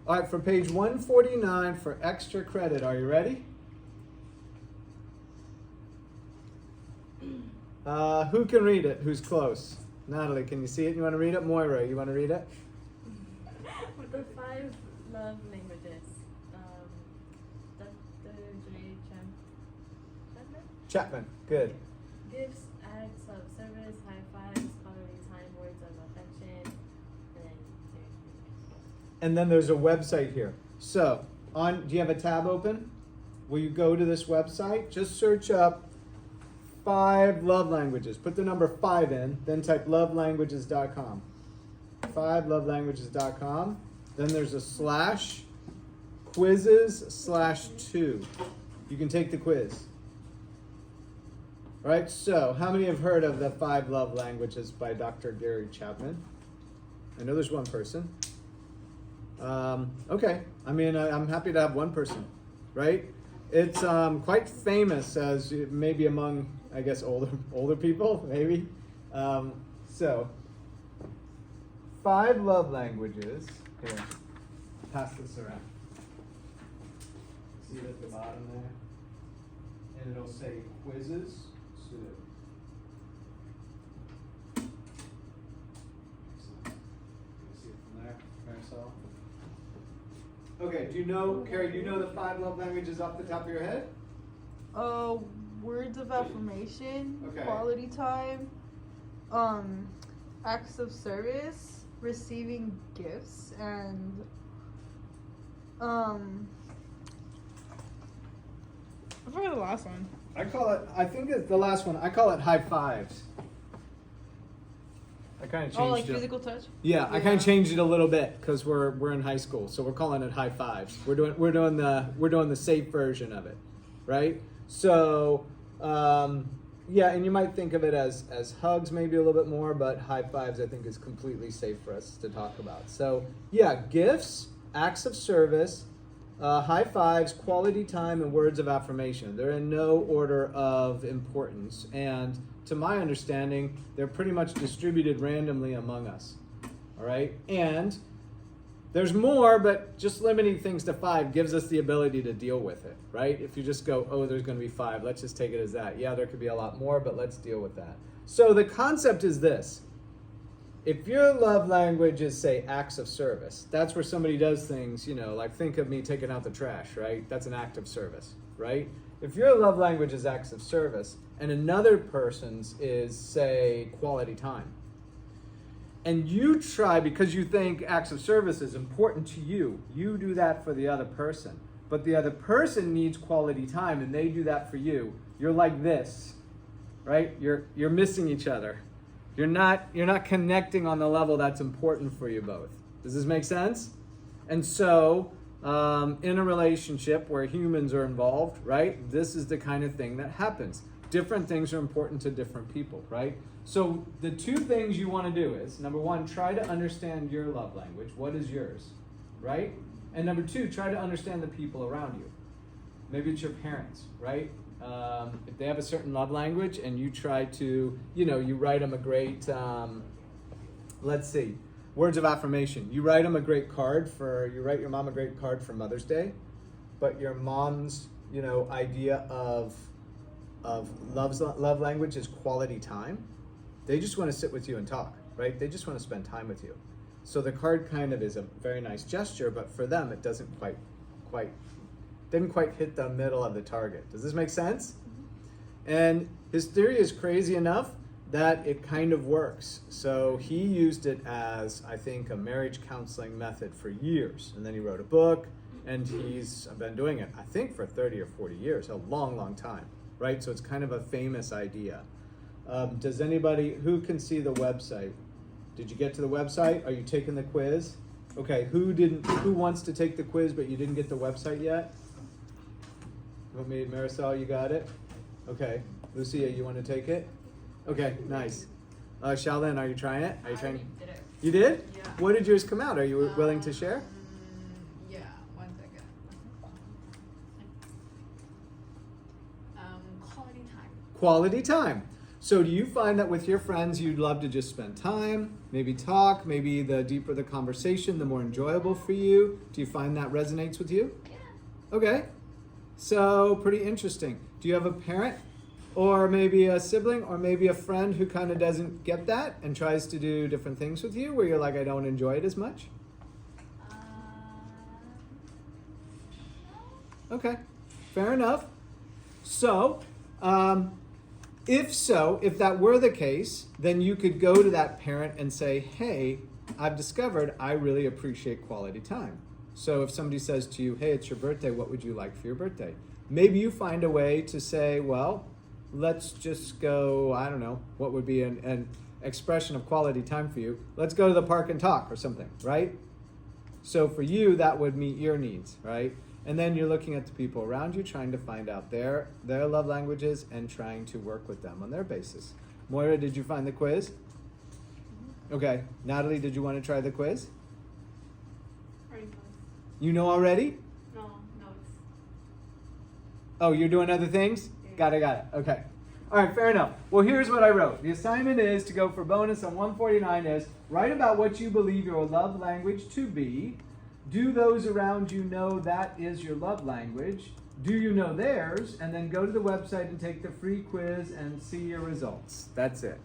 All right, for page 149 for extra credit, are you ready? Who can read it? Who's close? Natalie, can you see it? You want to read it? Moira, you want to read it? The 5 love languages. Dr. J. Chapman, good. Gifts, acts of service, high fives, quality time, words of affection, And then there's a website here. So, do you have a tab open? Will you go to this website? Just search up 5 love languages. Put the number 5 in, then type lovelanguages.com. 5lovelanguages.com. Then there's a /quizzes/2. You can take the quiz. All right, so how many have heard of the 5 love languages by Dr. Gary Chapman? I know there's one person. Okay, I mean, I'm happy to have one person, right? It's quite famous as maybe among, I guess, older people, maybe. So, 5 love languages. Here, pass this around. See it at the bottom there? And it'll say quizzes. So, see it from there, Marisol? Okay, Carrie, do you know the 5 love languages off the top of your head? Words of affirmation, Okay. quality time, acts of service, receiving gifts, and I forgot the last one. I think it's the last one. I call it high fives. I kind of changed Oh, like it. physical touch? Yeah, I kind of changed it a little bit because we're in high school, so we're calling it high fives. We're doing the safe version of it, right? So yeah, and you might think of it as hugs maybe a little bit more, but high fives I think is completely safe for us to talk about. So yeah, gifts, acts of service, high fives, quality time, and words of affirmation. They're in no order of importance, and to my understanding, they're pretty much distributed randomly among us. All right? And there's more, but just limiting things to 5 gives us the ability to deal with it, right? If you just go, oh, there's going to be 5, let's just take it as that. Yeah, there could be a lot more, but let's deal with that. So the concept is this. If your love language is, say, acts of service, that's where somebody does things, like think of me taking out the trash, right? That's an act of service, right? If your love language is acts of service and another person's is, say, quality time, and you try, because you think acts of service is important to you, you do that for the other person, but the other person needs quality time and they do that for you, you're like this, right? You're missing each other. You're not connecting on the level that's important for you both. Does this make sense? And so, in a relationship where humans are involved, right, this is the kind of thing that happens. Different things are important to different people, right? So the 2 things you want to do is, number 1, try to understand your love language. What is yours, right? And number 2, try to understand the people around you. Maybe it's your parents, right? If they have a certain love language and you try to, you write them a great, let's see, words of affirmation. You write them a great card you write your mom a great card for Mother's Day, but your mom's, idea of love language is quality time. They just want to sit with you and talk, right? They just want to spend time with you. So the card kind of is a very nice gesture, but for them it doesn't didn't quite hit the middle of the target. Does this make sense? And his theory is crazy enough that it kind of works. So he used it as, I think, a marriage counseling method for years. And then he wrote a book, and he's been doing it, I think, for 30 or 40 years, a long, long time, right? So it's kind of a famous idea. Does anybody, who can see the website? Did you get to the website? Are you taking the quiz? Okay, who wants to take the quiz but you didn't get the website yet? Marisol, you got it? Okay. Lucia, you want to take it? Okay, nice. Shaolin, are you trying it? Are you trying? Did it. You did? Yeah. What did yours come out? Are you willing to share? Yeah, 1 second. Quality time. Quality time. So do you find that with your friends you'd love to just spend time, maybe talk, maybe the deeper the conversation, the more enjoyable for you? Do you find that resonates with you? Yeah. Okay. So pretty interesting. Do you have a parent or maybe a sibling or maybe a friend who kind of doesn't get that and tries to do different things with you where you're like, I don't enjoy it as much? No. Okay, fair enough. So, if that were the case, then you could go to that parent and say, hey, I've discovered I really appreciate quality time. So if somebody says to you, hey, it's your birthday, what would you like for your birthday? Maybe you find a way to say, well, let's just go, I don't know, what would be an expression of quality time for you? Let's go to the park and talk or something, right? So for you, that would meet your needs, right? And then you're looking at the people around you, trying to find out their love languages and trying to work with them on their basis. Moira, did you find the quiz? Okay. Natalie, did you want to try the quiz? Pretty close. You know already? No, notes. Oh, you're doing other things? Yeah. Got it. Okay. All right, fair enough. Well, here's what I wrote. The assignment is to go for bonus on 149 is write about what you believe your love language to be. Do those around you know that is your love language? Do you know theirs? And then go to the website and take the free quiz and see your results. That's it.